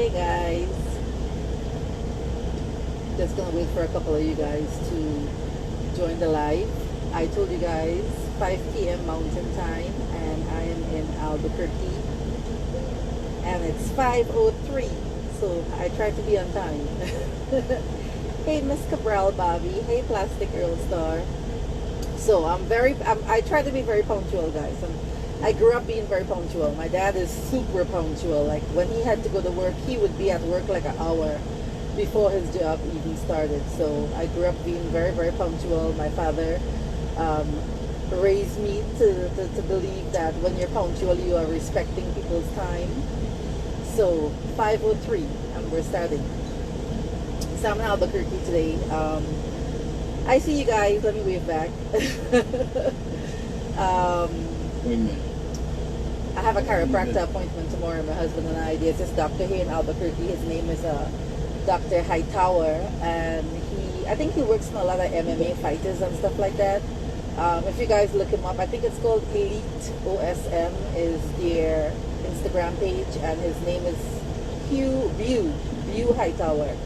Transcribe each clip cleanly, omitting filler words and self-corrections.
Hey guys, just gonna wait for a couple of you guys to join the live. I told you guys 5 p.m. Mountain Time, and I am in Albuquerque, and it's 5:03. So I try to be on time. Hey Miss Cabral Bobby. Hey Plastic Earl Star. So I try to be very punctual, guys. I grew up being very punctual. My dad is super punctual. Like when he had to go to work, he would be at work like an hour before his job even started. So I grew up being very, very punctual. My father raised me to believe that when you're punctual, you are respecting people's time. So 5:03, and we're starting. So I'm in Albuquerque today. I see you guys. Let me wave back. Wait a minute. I have a chiropractor appointment tomorrow. My husband and I. There's this doctor here in Albuquerque. His name is Dr. Hightower, and I think he works on a lot of MMA fighters and stuff like that. If you guys look him up, I think it's called Elite OSM is their Instagram page, and his name is View Hightower.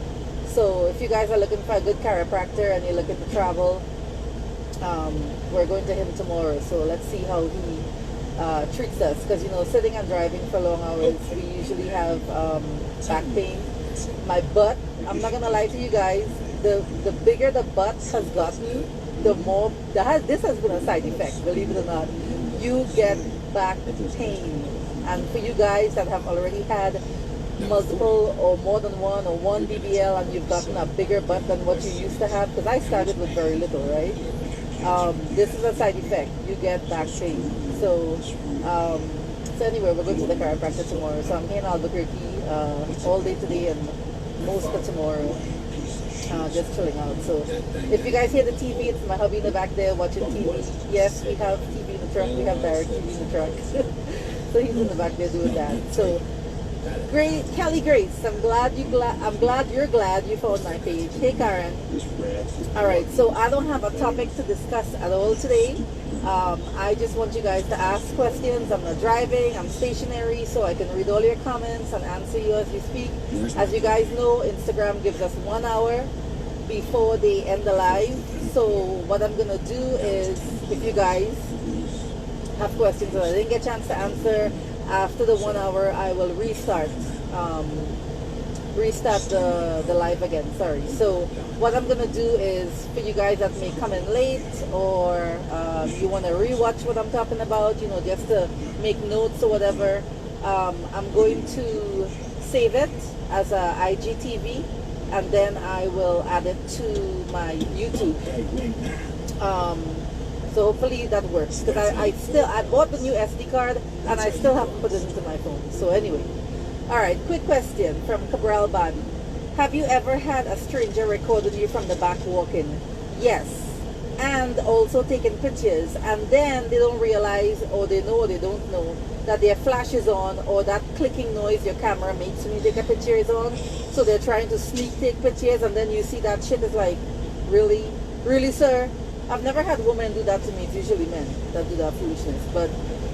So if you guys are looking for a good chiropractor and you're looking to travel, we're going to him tomorrow. So let's see how he treats us, because sitting and driving for long hours, we usually have back pain. My butt, I'm not gonna lie to you guys, the bigger the butt has gotten, the more this has been a side effect, believe it or not. You get back pain. And for you guys that have already had multiple or more than one or one BBL, and you've gotten a bigger butt than what you used to have, because I started with very little, right? This is a side effect. You get back pain. So anyway, we're going to the chiropractor tomorrow. So I'm here in Albuquerque all day today and most of tomorrow, just chilling out. So if you guys hear the TV, it's my hubby in the back there watching TV. Yes, we have TV in the truck. We have direct TV in the truck. So he's in the back there doing that. So great, Kelly Grace. I'm glad you're glad you found my page. Hey Karen. All right. So I don't have a topic to discuss at all today. I just want you guys to ask questions. I'm not driving. I'm stationary, so I can read all your comments and answer you as you speak. As you guys know, Instagram gives us 1 hour before they end the live. So what I'm gonna do is, if you guys have questions that I didn't get a chance to answer, after the 1 hour, I will restart the live again. Sorry. So what I'm gonna do is, for you guys that may come in late, or you want to rewatch what I'm talking about, just to make notes or whatever, I'm going to save it as a IGTV, and then I will add it to my YouTube. So hopefully that works, because I bought the new SD card and I still haven't put it into my phone. So anyway, all right, quick question from Cabral Bobby. Have you ever had a stranger recording you from the back walking? Yes. And also taking pictures, and then they don't realize, or they know or they don't know, that their flash is on, or that clicking noise your camera makes when you take a picture is on. So they're trying to sneak take pictures, and then you see that shit is like, really? Really, sir? I've never had women do that to me. It's usually men that do that foolishness. But,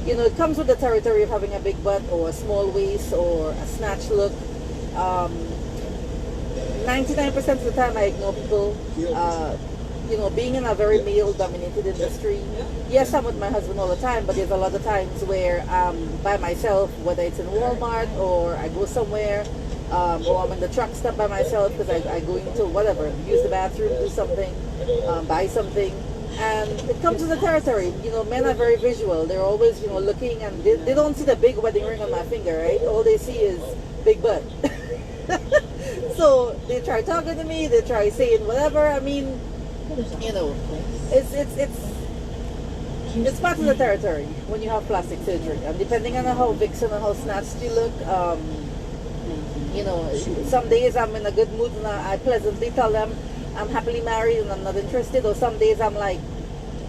it comes with the territory of having a big butt or a small waist or a snatch look. 99% of the time I ignore people. Being in a very male-dominated industry, yes, I'm with my husband all the time, but there's a lot of times where I'm by myself, whether it's in Walmart or I go somewhere, or I'm in the truck stop by myself because I go into whatever, use the bathroom, do something, buy something, and it comes with the territory. Men are very visual. They're always, looking, and they don't see the big wedding ring on my finger, right? All they see is big butt. So they try talking to me, they try saying whatever. I mean, it's part of the territory when you have plastic surgery, and depending on how vixen and how snatched you look, some days I'm in a good mood and I pleasantly tell them I'm happily married and I'm not interested, or some days I'm like,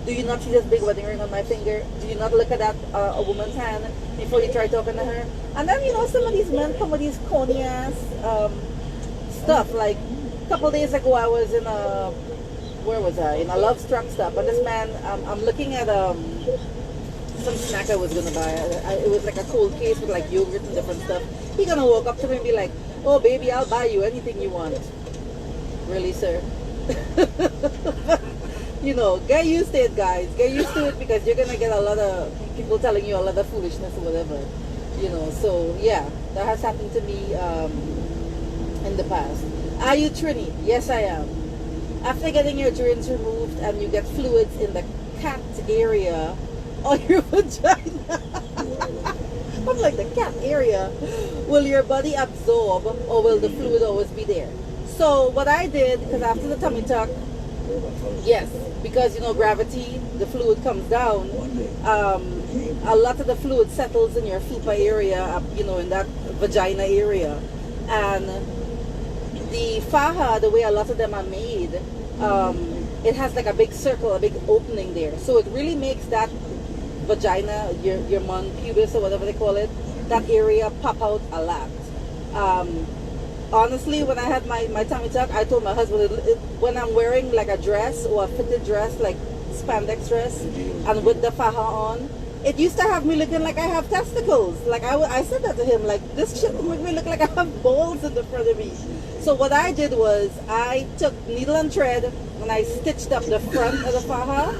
do you not see this big wedding ring on my finger? Do you not look at that a woman's hand before you try talking to her? And then some of these men come with these corny ass stuff. Like a couple days ago I was in a Love Struck stop, and this man, I'm looking at some snack I was gonna buy. It was like a cold case with like yogurt and different stuff. He gonna walk up to me and be like, Oh, baby, I'll buy you anything you want. Really, sir? You know, get used to it, guys. Get used to it because you're gonna get a lot of people telling you a lot of foolishness or whatever. You know, so yeah, that has happened to me in the past. Are you Trini? Yes, I am. After getting your drains removed and you get fluids in the cat area or your vagina, I'm like, the cat area, will your body absorb or will the fluid always be there? So what I did, because after the tummy tuck, yes, because you know gravity, the fluid comes down. A lot of the fluid settles in your fupa area, you know, in that vagina area, and the faja, the way a lot of them are made, it has like a big circle, a big opening there. So it really makes that vagina, your mon pubis or whatever they call it, that area pop out a lot. Honestly, when I had my tummy tuck, I told my husband, when I'm wearing like a dress or a fitted dress, like spandex dress, and with the faja on, it used to have me looking like I have testicles. Like I said that to him, like, this shit make me look like I have balls in the front of me. So what I did was I took needle and thread and I stitched up the front of the faja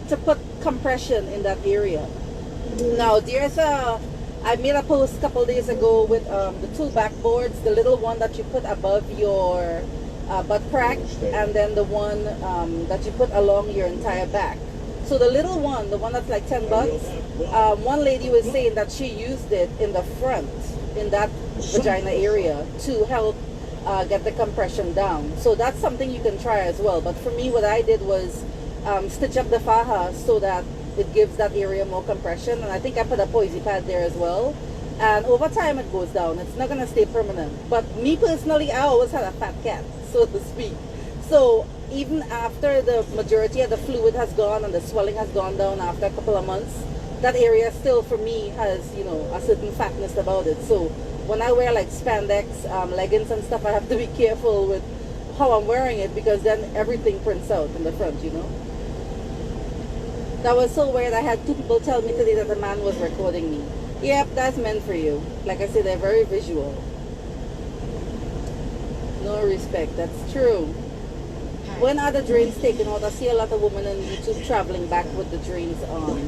to put compression in that area. Now there's I made a post a couple days ago with the two backboards, the little one that you put above your butt crack, and then the one that you put along your entire back. So the little one, the one that's like $10, one lady was saying that she used it in the front, in that vagina area, to help get the compression down. So that's something you can try as well. But for me, what I did was stitch up the faja so that it gives that area more compression, and I think I put a poisey pad there as well, and over time it goes down. It's not going to stay permanent, but me personally, I always had a fat cat, so to speak. So even after the majority of the fluid has gone and the swelling has gone down after a couple of months, that area still for me has, you know, a certain fatness about it. So when I wear like spandex leggings and stuff, I have to be careful with how I'm wearing it, because then everything prints out in the front, you know. That was so weird. I had two people tell me today that the man was recording me. Yep, that's meant for you. Like I said, they're very visual. No respect. That's true. When are the drains taken out? I see a lot of women on YouTube traveling back with the drains on.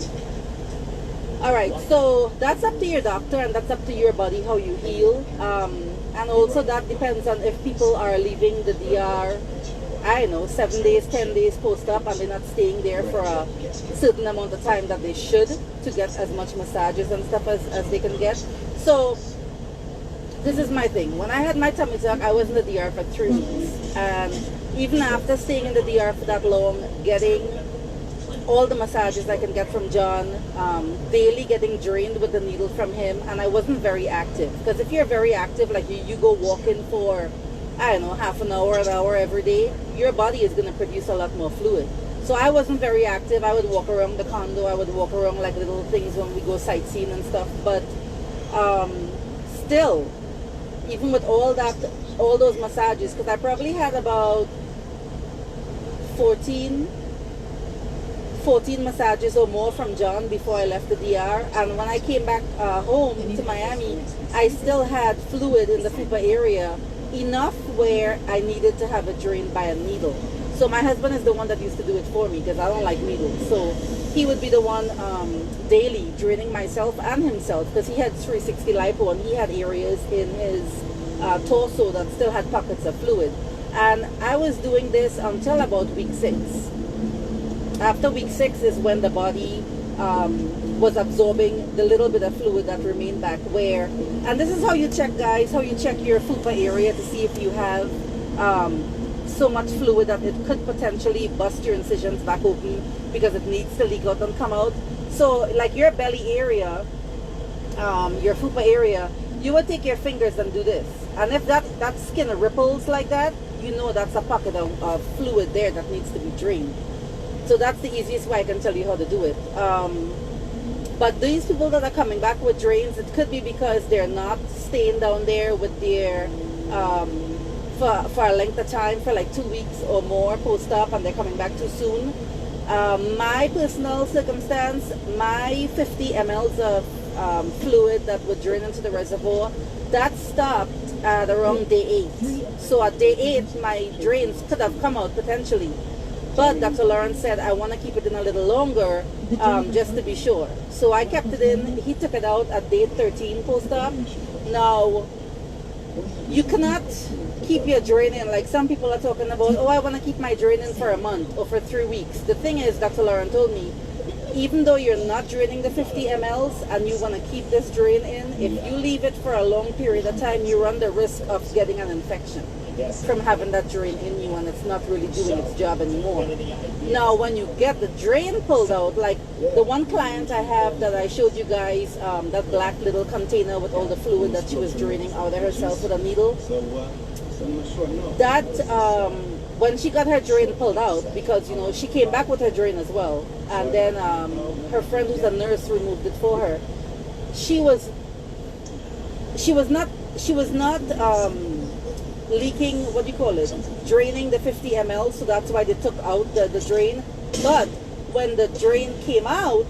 Alright, so that's up to your doctor and that's up to your body how you heal. And also that depends on if people are leaving the DR, I don't know, 7 days, 10 days post-op, and they're not staying there for a certain amount of time that they should to get as much massages and stuff as they can get. So this is my thing. When I had my tummy tuck, I was in the DR for 3 weeks. And even after staying in the DR for that long, getting all the massages I can get from John, daily getting drained with the needle from him, and I wasn't very active. Because if you're very active, like you go walking for, I don't know, half an hour every day, your body is going to produce a lot more fluid. So I wasn't very active. I would walk around the condo. I would walk around like little things when we go sightseeing and stuff. But still, even with all those massages, because I probably had about 14 massages or more from John before I left the DR. And when I came back home to Miami, I still had fluid in the fupa area, enough where I needed to have it drained by a needle. So my husband is the one that used to do it for me because I don't like needles. So he would be the one daily draining myself and himself, because he had 360 lipo and he had areas in his torso that still had pockets of fluid. And I was doing this until about week 6. After week 6 is when the body was absorbing the little bit of fluid that remained back where, and this is how you check, guys, how you check your fupa area to see if you have so much fluid that it could potentially bust your incisions back open because it needs to leak out and come out. So like your belly area, your fupa area, you would take your fingers and do this, and if that skin ripples like that, you know that's a pocket of fluid there that needs to be drained. So that's the easiest way I can tell you how to do it. But these people that are coming back with drains, it could be because they're not staying down there with their for a length of time, for like 2 weeks or more post-op, and they're coming back too soon. My personal circumstance, my 50 mLs of fluid that would drain into the reservoir, that stopped at around day 8. So at day 8, my drains could have come out potentially. But Dr. Lawrence said, I want to keep it in a little longer, just to be sure. So I kept it in. He took it out at day 13 post-op. Now, you cannot keep your drain in. Like some people are talking about, oh, I want to keep my drain in for a month or for 3 weeks. The thing is, Dr. Lauren told me, even though you're not draining the 50 mLs and you want to keep this drain in, if you leave it for a long period of time, you run the risk of getting an infection from having that drain in you, and it's not really doing its job anymore. Now, when you get the drain pulled out, like the one client I have that I showed you guys, that black little container with all the fluid that she was draining out of herself with a needle, that when she got her drain pulled out, because you know she came back with her drain as well, and then her friend who's a nurse removed it for her. She was not leaking, what do you call it, draining the 50 ml, so that's why they took out the drain. But when the drain came out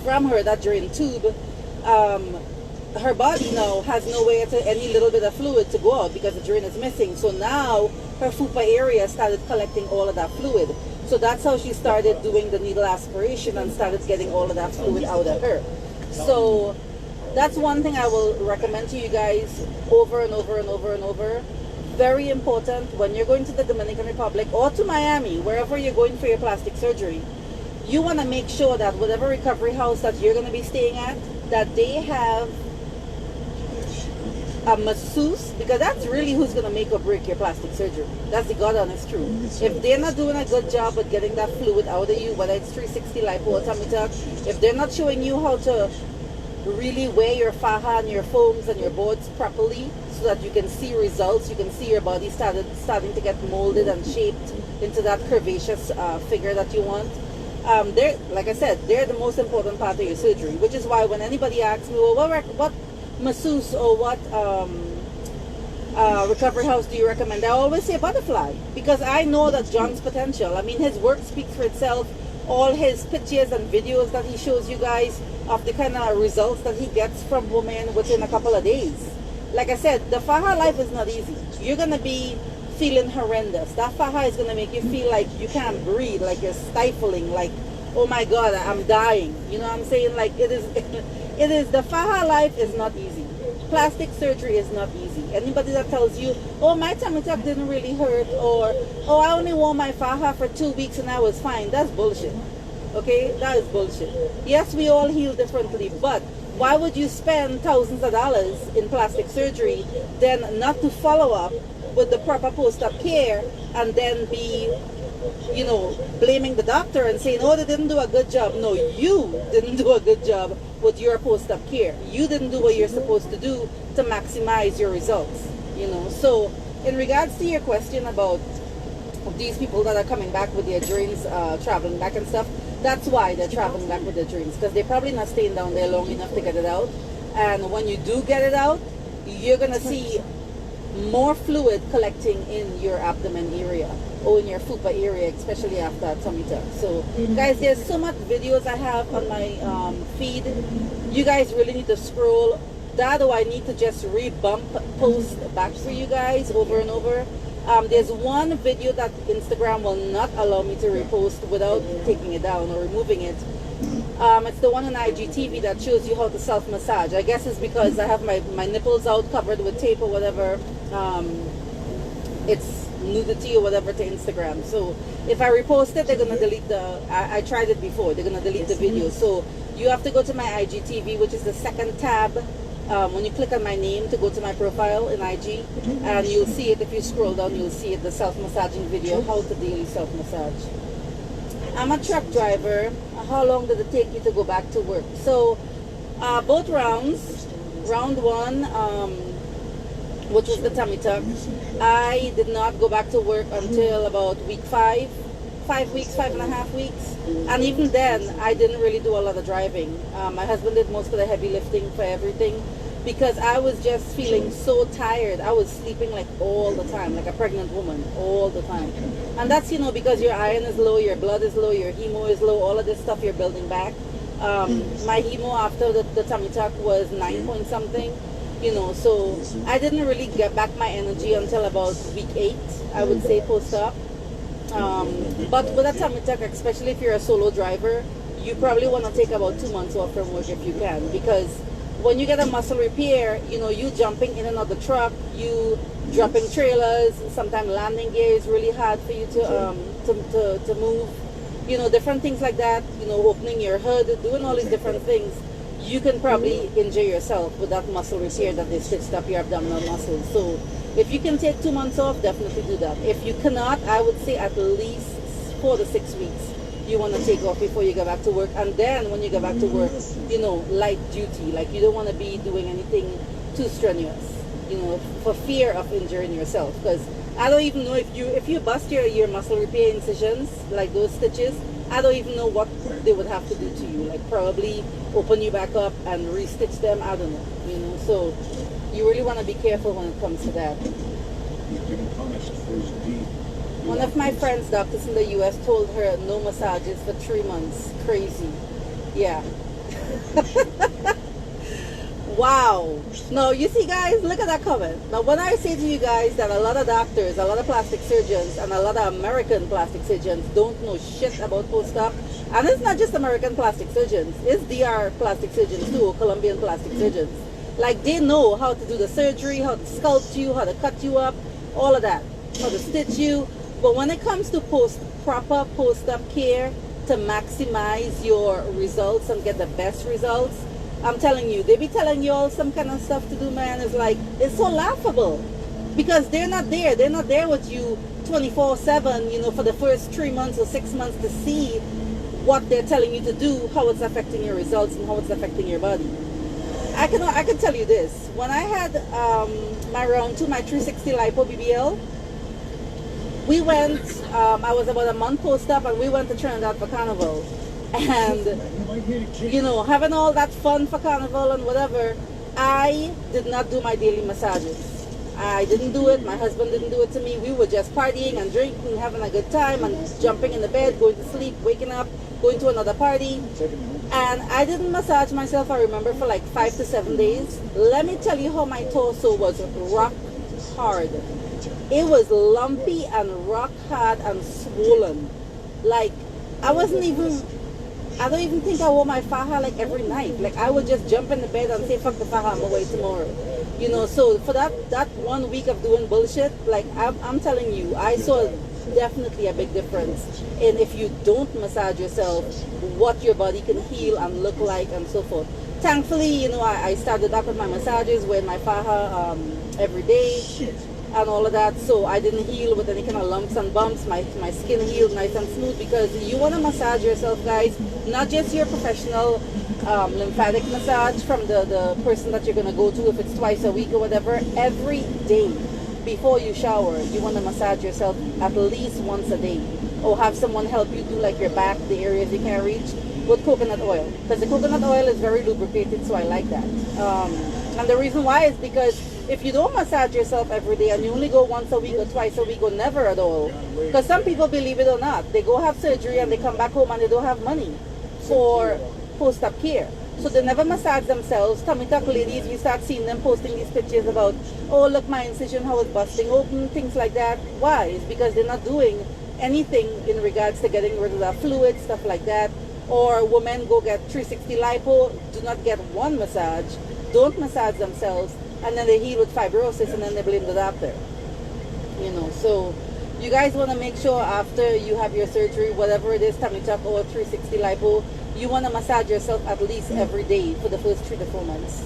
from her, that drain tube, her body now has nowhere to any little bit of fluid to go out because the drain is missing. So now her fupa area started collecting all of that fluid. So that's how she started doing the needle aspiration and started getting all of that fluid out of her. So that's one thing I will recommend to you guys over and over and over and over. Very important when you're going to the Dominican Republic or to Miami, wherever you're going for your plastic surgery, you want to make sure that whatever recovery house that you're going to be staying at, that they have a masseuse, because that's really who's going to make or break your plastic surgery. That's the God honest truth. If they're not doing a good job with getting that fluid out of you, whether it's 360 lipo or tummy tuck, if they're not showing you how to really weigh your faja and your foams and your boards properly so that you can see results, you can see your body starting to get molded and shaped into that curvaceous figure that you want. They're, like I said, they're the most important part of your surgery, which is why when anybody asks me, well, what masseuse or what recovery house do you recommend, I always say Butterfly, because I know that John's potential. I mean, his work speaks for itself. All his pictures and videos that he shows you guys of the kind of results that he gets from women within a couple of days. Like I said, the faja life is not easy. You're going to be feeling horrendous. That faja is going to make you feel like you can't breathe, like you're stifling, like, oh my God, I'm dying. You know what I'm saying? Like it is, the faja life is not easy. Plastic surgery is not easy. Anybody that tells you, oh, my tummy tuck didn't really hurt, or, oh, I only wore my faja for 2 weeks and I was fine, that's bullshit. Okay, that is bullshit. Yes, we all heal differently, but why would you spend thousands of dollars in plastic surgery then not to follow up with the proper post-op care and then be, you know, blaming the doctor and saying, oh, they didn't do a good job. No, you didn't do a good job with your post-op care. You didn't do what you're supposed to do to maximize your results, you know. So in regards to your question about these people that are coming back with their drains, traveling back and stuff, that's why they're traveling back with their drains, because they're probably not staying down there long enough to get it out. And when you do get it out, you're going to see more fluid collecting in your abdomen area or in your fupa area, especially after a tummy tuck. So guys, there's so much videos I have on my feed. You guys really need to scroll that, or I need to just re-bump post back for you guys over and over. There's one video that Instagram will not allow me to repost without taking it down or removing it. It's the one on IGTV that shows you how to self-massage. I guess it's because I have my nipples out covered with tape or whatever. It's nudity or whatever to Instagram. So if I repost it, they're going to delete I tried it before. They're going to delete the video. So you have to go to my IGTV, which is the second tab. When you click on my name to go to my profile in IG, and you'll see it. If you scroll down, you'll see it, the self-massaging video, how to daily self-massage. I'm a truck driver. How long did it take you to go back to work? So both rounds, round one, which was the tummy tuck, I did not go back to work until about week 5 weeks, 5.5 weeks. And even then, I didn't really do a lot of driving. My husband did most of the heavy lifting for everything, because I was just feeling so tired. I was sleeping like all the time, like a pregnant woman, all the time. And that's, you know, because your iron is low, your blood is low, your hemo is low, all of this stuff you're building back. My hemo after the tummy tuck was 9 point something. You know, so I didn't really get back my energy until about week 8, I would say, post-op. But with a tummy tuck, especially if you're a solo driver, you probably want to take about 2 months off from work if you can, because when you get a muscle repair, you know, you jumping in and out the truck, you dropping trailers, sometimes landing gear is really hard for you to move, you know, different things like that, you know, opening your hood, doing all these different things. You can probably injure yourself with that muscle repair that they stitched up your abdominal muscles. So if you can take 2 months off, definitely do that. If you cannot, I would say at least 4 to 6 weeks you want to take off before you go back to work. And then when you go back to work, you know, light duty. Like, you don't want to be doing anything too strenuous, you know, for fear of injuring yourself. Because I don't even know if you bust your muscle repair incisions, like those stitches, I don't even know what they would have to do to you. Like, probably open you back up and restitch them. I don't know, you know. So you really want to be careful when it comes to that. You've been punished for his deed. One of my friends, doctors in the U.S., told her no massages for 3 months. Crazy. Yeah. Wow. No, you see, guys, look at that comment. Now, when I say to you guys that a lot of doctors, a lot of plastic surgeons, and a lot of American plastic surgeons don't know shit about post-op, and it's not just American plastic surgeons, it's DR plastic surgeons too, Colombian plastic surgeons. Like, they know how to do the surgery, how to sculpt you, how to cut you up, all of that, how to stitch you. But when it comes to proper post-op care to maximize your results and get the best results, I'm telling you, they be telling you all some kind of stuff to do, man. It's like, it's so laughable. Because they're not there. They're not there with you 24/7, you know, for the first 3 months or 6 months to see what they're telling you to do, how it's affecting your results and how it's affecting your body. I can tell you this. When I had my round 2, my 360 lipo BBL, we went, I was about a month post-op, and we went to Trinidad for Carnival. And, you know, having all that fun for Carnival and whatever, I did not do my daily massages. I didn't do it. My husband didn't do it to me. We were just partying and drinking, having a good time, and jumping in the bed, going to sleep, waking up, going to another party. And I didn't massage myself, I remember, for like 5 to 7 days. Let me tell you how my torso was rock hard. It was lumpy and rock hard and swollen. Like, I don't even think I wore my faja like every night. Like, I would just jump in the bed and say, fuck the faja, I'm away tomorrow. You know, so for that 1 week of doing bullshit, like, I'm telling you, I saw definitely a big difference in, if you don't massage yourself, what your body can heal and look like and so forth. Thankfully, you know, I started back with my massages, wearing my faja every day and all of that, so I didn't heal with any kind of lumps and bumps. My skin healed nice and smooth, because you want to massage yourself, guys, not just your professional lymphatic massage from the person that you're going to go to, if it's twice a week or whatever. Every day before you shower, you want to massage yourself at least once a day, or have someone help you do like your back, the areas you can't reach, with coconut oil, because the coconut oil is very lubricated, so I like that. And the reason why is because if you don't massage yourself every day, and you only go once a week or twice a week or never at all, because some people, believe it or not, they go have surgery and they come back home and they don't have money for post-op care. So they never massage themselves. Tummy tuck ladies, you start seeing them posting these pictures about, oh, look, my incision, how it's busting open, things like that. Why? It's because they're not doing anything in regards to getting rid of that fluid, stuff like that. Or women go get 360 lipo, do not get one massage, don't massage themselves, and then they heal with fibrosis, and then they blame the doctor. You know, so you guys want to make sure after you have your surgery, whatever it is, tummy tuck or 360 lipo, you want to massage yourself at least every day for the first 3 to 4 months.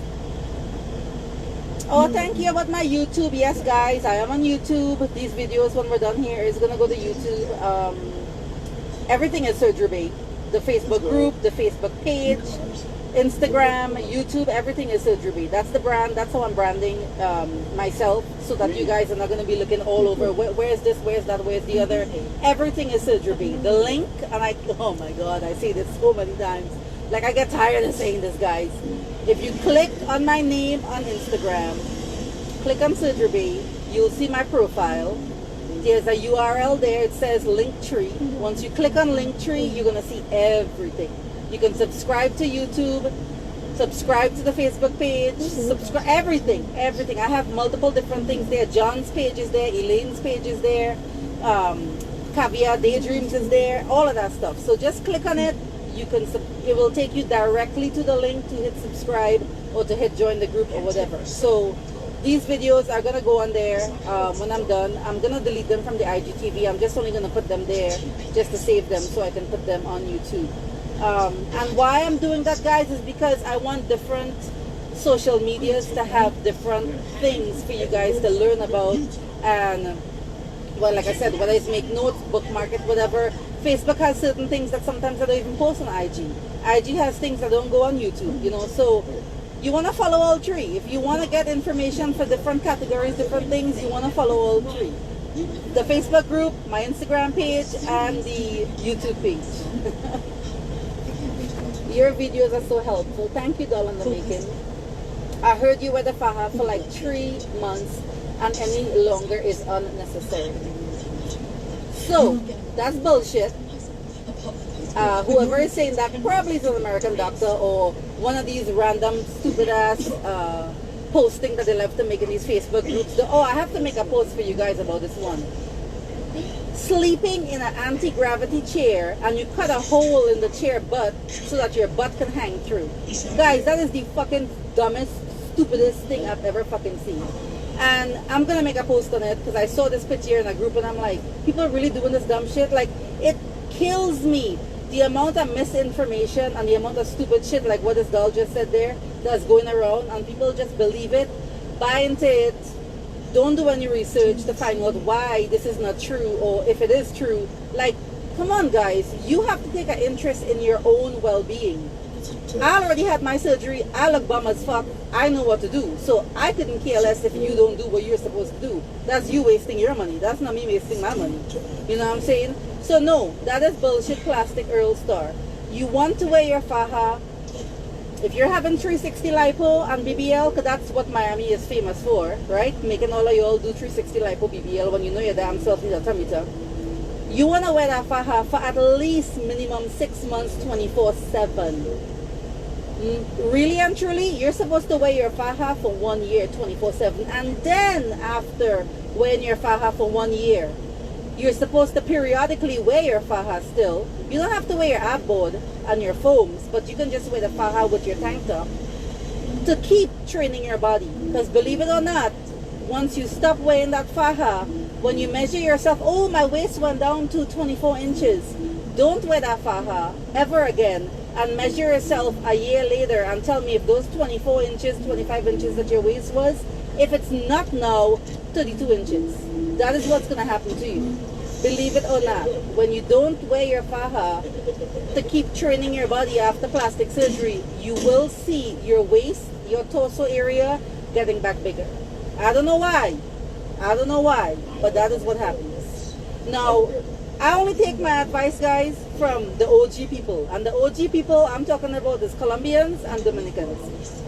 Oh, thank you about my YouTube. Yes, guys, I am on YouTube. These videos, when we're done here, is going to go to YouTube. Everything is Surgery Babe. The Facebook group, the Facebook page, Instagram, YouTube, everything is Surgery Babe. That's the brand. That's how I'm branding myself, so that you guys are not going to be looking all over. Where's this? Where's that? Where's the other? Everything is Surgery Babe. The link, and oh my God, I say this so many times. Like, I get tired of saying this, guys. If you click on my name on Instagram, click on Surgery Babe, you'll see my profile. There's a URL there. It says Linktree. Once you click on Linktree, you're going to see everything. You can subscribe to YouTube, Subscribe to the Facebook page. Subscribe everything. I have multiple different things there. John's page is there. Elaine's page is there. Caviar Daydreams is there. All of that stuff. So just click on it. It will take you directly to the link to hit subscribe or to hit join the group or whatever. So these videos are gonna go on there when I'm done. I'm gonna delete them from the IGTV. I'm just only gonna put them there just to save them so I can put them on YouTube. And why I'm doing that, guys, is because I want different social medias to have different things for you guys to learn about. And well, like I said, whether it's make notes, bookmark it, whatever. Facebook has certain things that sometimes I don't even post on IG. IG has things that don't go on YouTube, you know. So you want to follow all three. If you want to get information for different categories, different things, you want to follow all three. The Facebook group, my Instagram page, and the YouTube page. Your videos are so helpful. Thank you, Doll on the Making. I heard you wear the faja for like 3 months and any longer is unnecessary. So, that's bullshit. Whoever is saying that probably is an American doctor or one of these random stupid ass posting that they love to make in these Facebook groups. Oh, I have to make a post for you guys about this one. Sleeping in an anti-gravity chair and you cut a hole in the chair butt so that your butt can hang through. Guys, that is the fucking dumbest, stupidest thing I've ever fucking seen. And I'm gonna make a post on it because I saw this picture in a group and I'm like, people are really doing this dumb shit. Like, it kills me the amount of misinformation and the amount of stupid shit, like what this doll just said there, that's going around and people just believe it, buy into it. Don't do any research to find out why this is not true or if it is true. Like, come on, guys. You have to take an interest in your own well-being. I already had my surgery. I look bum as fuck. I know what to do. So I couldn't care less if you don't do what you're supposed to do. That's you wasting your money. That's not me wasting my money. You know what I'm saying? So no, that is bullshit plastic Earl Star. You want to wear your faja. If you're having 360 lipo and BBL, because that's what Miami is famous for, right? Making all of you all do 360 lipo BBL when you know your damn self needs a tummy tuck. You want to wear that faja for at least minimum 6 months, 24/7. Really and truly, you're supposed to wear your faja for 1 year, 24/7. And then after wearing your faja for 1 year, you're supposed to periodically wear your faja still. You don't have to wear your ab board and your foams, but you can just wear the faja with your tank top to keep training your body. Because believe it or not, once you stop wearing that faja, when you measure yourself, oh, my waist went down to 24 inches. Don't wear that faja ever again and measure yourself a year later and tell me if those 24 inches, 25 inches that your waist was, if it's not now 32 inches. That is what's going to happen to you. Believe it or not, when you don't wear your faja to keep training your body after plastic surgery, you will see your waist, your torso area getting back bigger. I don't know why. But that is what happens. Now, I only take my advice, guys, from the OG people. And the OG people I'm talking about is Colombians and Dominicans.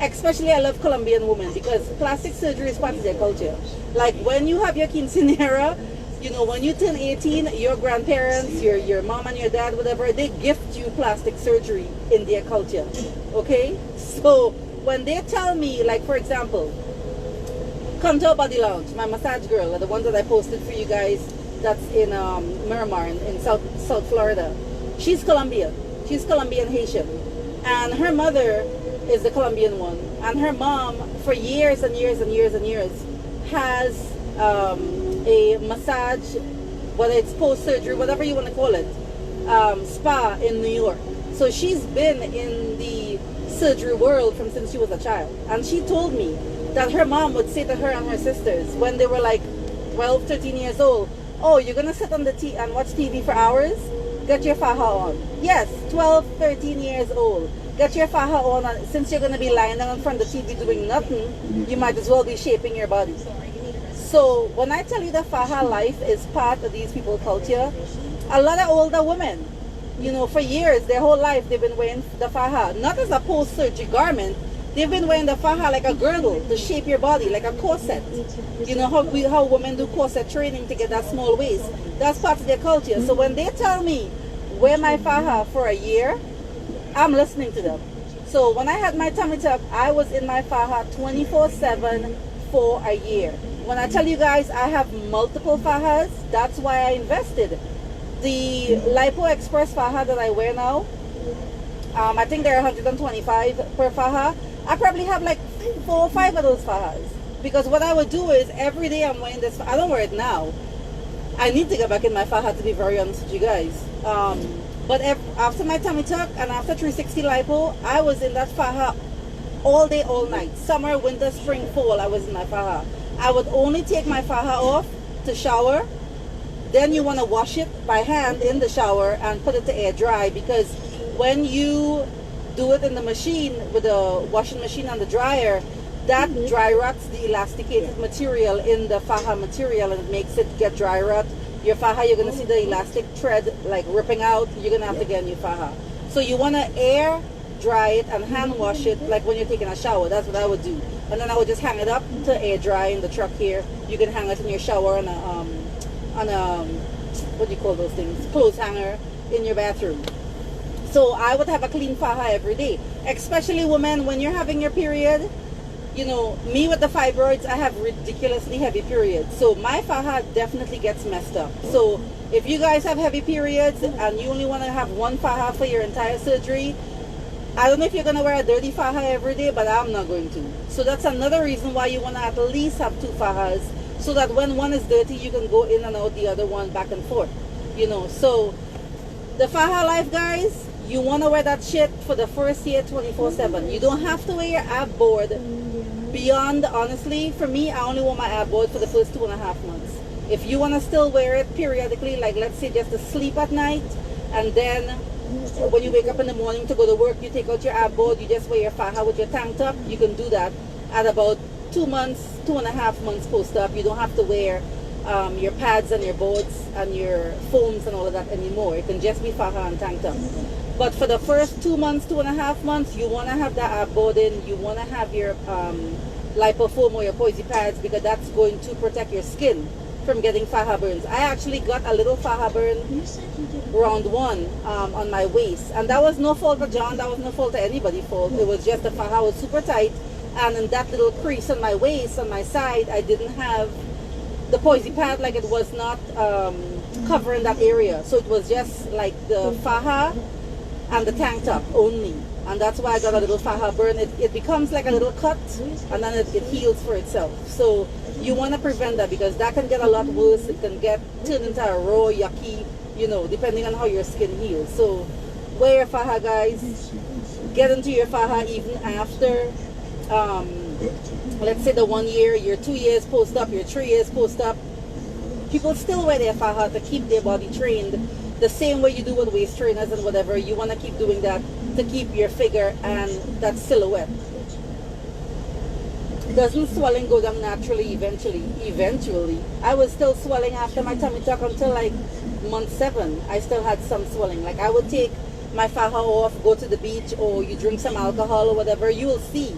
Especially I love Colombian women because plastic surgery is part of their culture. Like when you have your quinceañera, you know, when you turn 18, your grandparents, your mom and your dad, whatever, they gift you plastic surgery in their culture. Okay? So when they tell me, like for example, Contour Body Lounge, my massage girl, the one that I posted for you guys, that's in Miramar in South Florida. She's Colombian. She's Colombian Haitian. And her mother is the Colombian one. And her mom, for years and years and years and years, has a massage, whether it's post-surgery, whatever you want to call it, spa in New York. So she's been in the surgery world from since she was a child. And she told me that her mom would say to her and her sisters when they were like 12, 13 years old, oh, you're going to sit on the and watch TV for hours? Get your faja on. Yes, 12, 13 years old. Get your faja on. And since you're going to be lying down in front of the TV doing nothing, you might as well be shaping your body. So when I tell you the faja life is part of these people's culture, a lot of older women, you know, for years, their whole life, they've been wearing the faja, not as a post-surgery garment. They've been wearing the faja like a girdle to shape your body, like a corset. You know how women do corset training to get that small waist. That's part of their culture. So when they tell me, wear my faja for a year, I'm listening to them. So when I had my tummy tuck, I was in my faja 24/7 for a year. When I tell you guys I have multiple fajas, that's why I invested. The Lipo Express faja that I wear now, I think they're 125 per faja. I probably have like 4 or 5 of those fajas. Because what I would do is every day I'm wearing this. I don't wear it now. I need to get back in my faja, to be very honest with you guys. But after my tummy tuck and after 360 lipo, I was in that faja all day, all night. Summer, winter, spring, fall, I was in my faja. I would only take my faja off to shower. Then you want to wash it by hand in the shower and put it to air dry, because when you do it in the machine with the washing machine and the dryer, that dry rots the elasticated material in the faja material and it makes it get dry rot. Your faja, you're going to see the elastic thread like ripping out. You're going to have to get a new faja. So you want to air dry it and hand wash it like when you're taking a shower. That's what I would do. And then I would just hang it up to air dry in the truck here. You can hang it in your shower on a what do you call those things? Clothes hanger in your bathroom. So I would have a clean faja every day. Especially women, when you're having your period, you know, me with the fibroids, I have ridiculously heavy periods. So my faja definitely gets messed up. So if you guys have heavy periods and you only want to have one faja for your entire surgery, I don't know if you're going to wear a dirty faja every day, but I'm not going to. So that's another reason why you want to at least have 2 fajas, so that when one is dirty, you can go in and out the other one back and forth. You know, so the faja life, guys, you want to wear that shit for the first year 24/7. You don't have to wear your ab board beyond, honestly, for me, I only wore my ab board for the first 2.5 months. If you want to still wear it periodically, like let's say just to sleep at night, and then when you wake up in the morning to go to work, you take out your ab board, you just wear your faja with your tank top, you can do that at about 2 months, 2.5 months post-op. You don't have to wear your pads and your boards and your foams and all of that anymore. It can just be faja and tank top. But for the first 2 months, 2.5 months, you want to have that ab board in. You want to have your lipofoam or your poisey pads, because that's going to protect your skin from getting faja burns. I actually got a little faja burn round 1 on my waist, and that was no fault of John. That was no fault of anybody's fault. It was just the faja was super tight, and in that little crease on my waist, on my side, I didn't have the poisey pad, like it was not covering that area. So it was just like the faja and the tank top only, and that's why I got a little faja burn. It becomes like a little cut, and then it heals for itself. So you want to prevent that, because that can get a lot worse. It can get turned into a raw, yucky, you know, depending on how your skin heals. So wear your faja, guys. Get into your faja even after let's say the 1 year, your 2 years post-op, your 3 years post-op. People still wear their faja to keep their body trained the same way you do with waist trainers and whatever. You want to keep doing that to keep your figure and that silhouette. Doesn't swelling go down naturally eventually? Eventually. I was still swelling after my tummy tuck until like month 7. I still had some swelling. Like I would take my faja off, go to the beach, or you drink some alcohol or whatever, you will see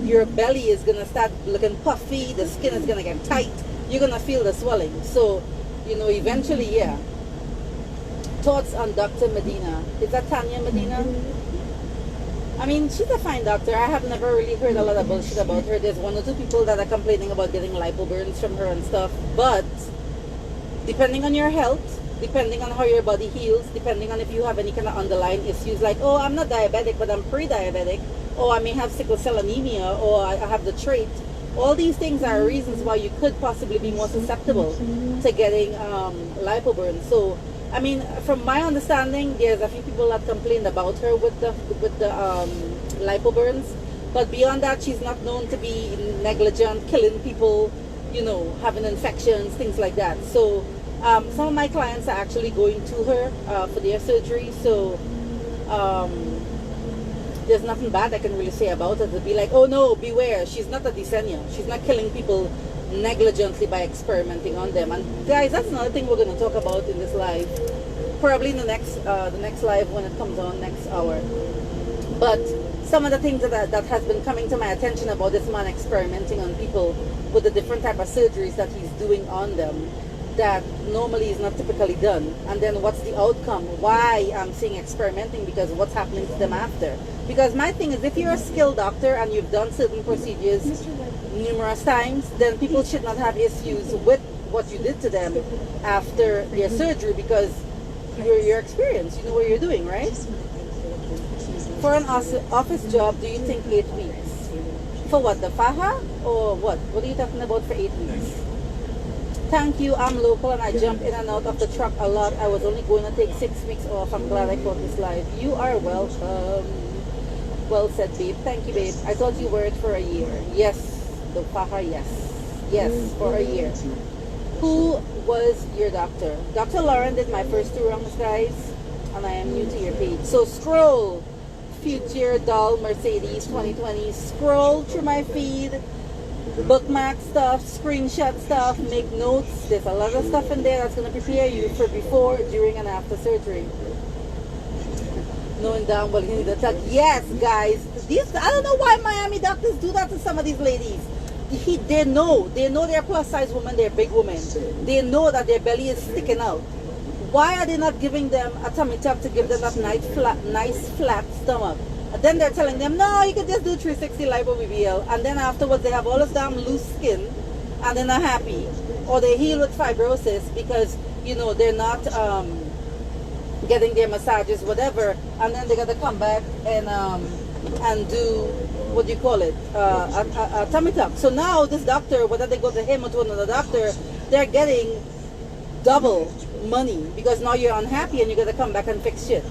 your belly is going to start looking puffy, the skin is going to get tight, you're going to feel the swelling. So, you know, eventually, yeah. Thoughts on Dr. Medina? Is that Tanya Medina? I mean, she's a fine doctor. I have never really heard a lot of bullshit about her. There's 1 or 2 people that are complaining about getting lipo burns from her and stuff. But depending on your health, depending on how your body heals, depending on if you have any kind of underlying issues like, oh, I'm not diabetic, but I'm pre-diabetic, or I may have sickle cell anemia, or I have the trait. All these things are reasons why you could possibly be more susceptible to getting lipo burns. So, I mean, from my understanding, there's a few people that complained about her with the lipo burns, but beyond that, she's not known to be negligent, killing people, you know, having infections, things like that. So some of my clients are actually going to her for their surgery. So there's nothing bad I can really say about it. To be like, oh no, beware, she's not a Desenia. She's not killing people negligently by experimenting on them. And guys, that's another thing we're going to talk about in this live, probably in the next live when it comes on next hour. But some of the things that has been coming to my attention about this man experimenting on people with the different type of surgeries that he's doing on them, that normally is not typically done, and then what's the outcome, why I'm seeing experimenting, because what's happening to them after. Because my thing is, if you're a skilled doctor and you've done certain procedures numerous times, then people should not have issues with what you did to them after their surgery, because you're experienced, you know what you're doing, right? For an office job, do you think 8 weeks? For what, the faja? Or what? What are you talking about for 8 weeks? Thank you, I'm local and I jump in and out of the truck a lot. I was only going to take 6 weeks off. I'm glad I caught this live. You are welcome. Well said, babe. Thank you, babe. I thought you were it for a year. Yes, the faja, yes. Yes, for a year. Who was your doctor? Dr. Lauren did my first 2 rounds, guys, and I am new to your page. So scroll, Future Doll Mercedes 2020. Scroll through my feed. Bookmark stuff, screenshot stuff, make notes. There's a lot of stuff in there that's going to prepare you for before, during, and after surgery. Knowing damn well you need to talk. Yes, guys. I don't know why Miami doctors do that to some of these ladies. They know they're plus size women, they're big women. They know that their belly is sticking out. Why are they not giving them a tummy tuck to give them that nice flat stomach? And then they're telling them, no, you can just do 360 lipo BBL, and then afterwards they have all this damn loose skin and they're not happy, or they heal with fibrosis because, you know, they're not getting their massages, whatever, and then they got to come back and do, what do you call it, a tummy tuck. So now this doctor, whether they go to him or to another doctor, they're getting double money because now you're unhappy and you got to come back and fix shit,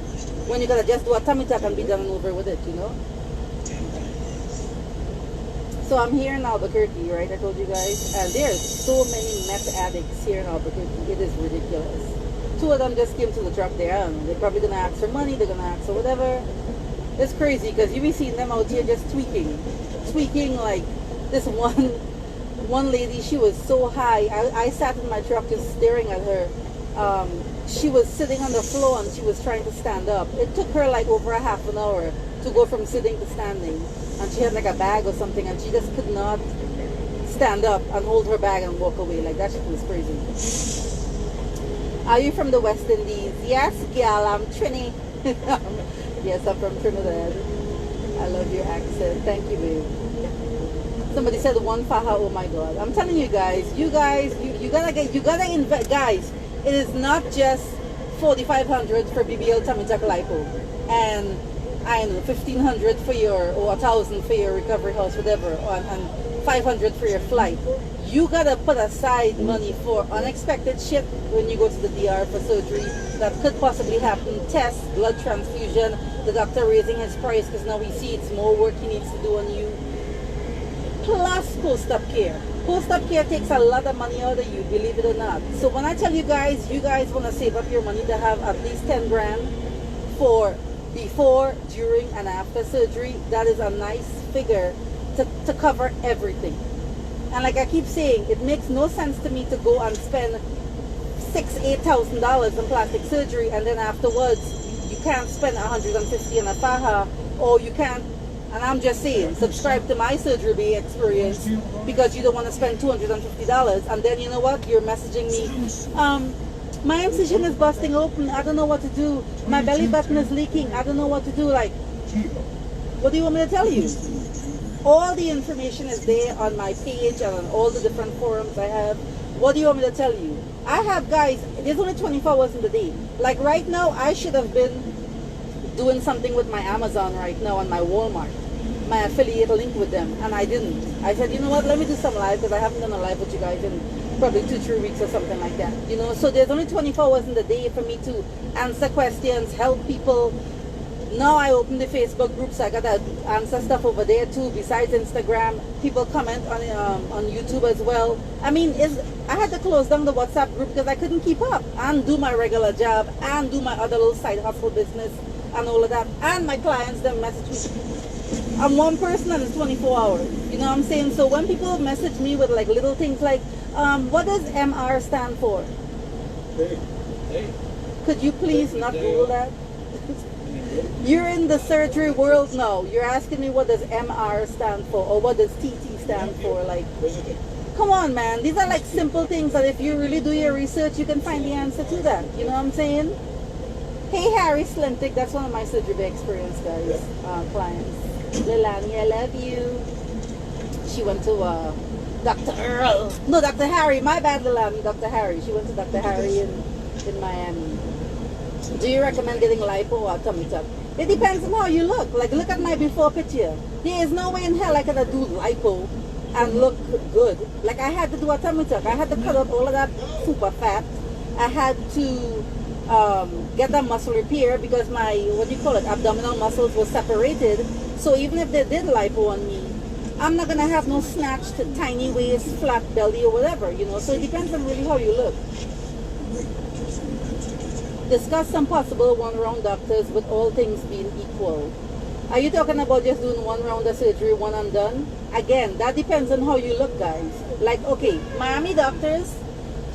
when you gotta just do a tummy tuck and be done and over with it, you know? So I'm here in Albuquerque, right? I told you guys. And there's so many meth addicts here in Albuquerque. It is ridiculous. 2 of them just came to the truck there. I don't know, they're probably gonna ask for money, they're gonna ask for whatever. It's crazy because you be seeing them out here just tweaking. Tweaking, like this one lady, she was so high. I sat in my truck just staring at her. She was sitting on the floor and she was trying to stand up. It took her like over a half an hour to go from sitting to standing. And she had like a bag or something and she just could not stand up and hold her bag and walk away. Like that shit was crazy. Are you from the West Indies? Yes, gal, I'm Trini. Yes, I'm from Trinidad. I love your accent. Thank you, babe. Somebody said 1 faja. Oh my God. I'm telling you guys, you gotta invest, guys. It is not just $4,500 for BBL tummy tuck lipo, and I know $1,500 for your, or $1,000 for your recovery house, whatever, and $500 for your flight. You gotta put aside money for unexpected shit when you go to the DR for surgery that could possibly happen. Tests, blood transfusion, the doctor raising his price because now we see it's more work he needs to do on you. Plus post-op care. Post-op care takes a lot of money out of you, believe it or not. So when I tell you guys want to save up your money to have at least 10 grand for before, during, and after surgery, that is a nice figure to cover everything. And like I keep saying, it makes no sense to me to go and spend $8,000 in plastic surgery and then afterwards you can't spend $150 on a faja, or you can't. And I'm just saying, subscribe to my Surgery Bay experience because you don't want to spend $250. And then you know what? You're messaging me, my incision is busting open. I don't know what to do. My belly button is leaking. I don't know what to do. Like, what do you want me to tell you? All the information is there on my page and on all the different forums I have. What do you want me to tell you? I have, guys, there's only 24 hours in the day. Like right now, I should have been doing something with my Amazon right now and my Walmart, my affiliate link with them, and I didn't. I said, you know what, let me do some live because I haven't done a live with you guys in probably 2-3 weeks or something like that, you know. So there's only 24 hours in the day for me to answer questions, help people. Now I open the Facebook groups, I gotta answer stuff over there too, besides Instagram. People comment on YouTube as well. I mean, I had to close down the WhatsApp group because I couldn't keep up and do my regular job and do my other little side hustle business and all of that, and my clients then message me. I'm one person and it's 24 hours, you know what I'm saying? So when people message me with like little things like, what does MR stand for? Could you please not Google that? You're in the surgery world now. You're asking me what does MR stand for, or what does TT stand for? Like, Come on, man. These are like simple things that if you really do your research, you can find the answer to that. You know what I'm saying? Hey, Harry Slintic. That's one of my surgery bay experience guys, clients. Lilani, I love you. She went to Dr. Earl. No, Dr. Harry. My bad, Lilani. Dr. Harry. She went to Dr. Harry in Miami. Do you recommend getting lipo or tummy tuck? It depends on how you look. Like, look at my before picture. There is no way in hell I could do lipo and look good. Like, I had to do a tummy tuck. I had to cut out all of that super fat. I had to get that muscle repair because my, what do you call it, abdominal muscles were separated. So even if they did lipo on me, I'm not going to have no snatched tiny waist, flat belly or whatever, you know. So it depends on really how you look. Discuss some possible one-round doctors with all things being equal. Are you talking about just doing one round of surgery, one and done? Again, that depends on how you look, guys. Like, okay, Miami doctors,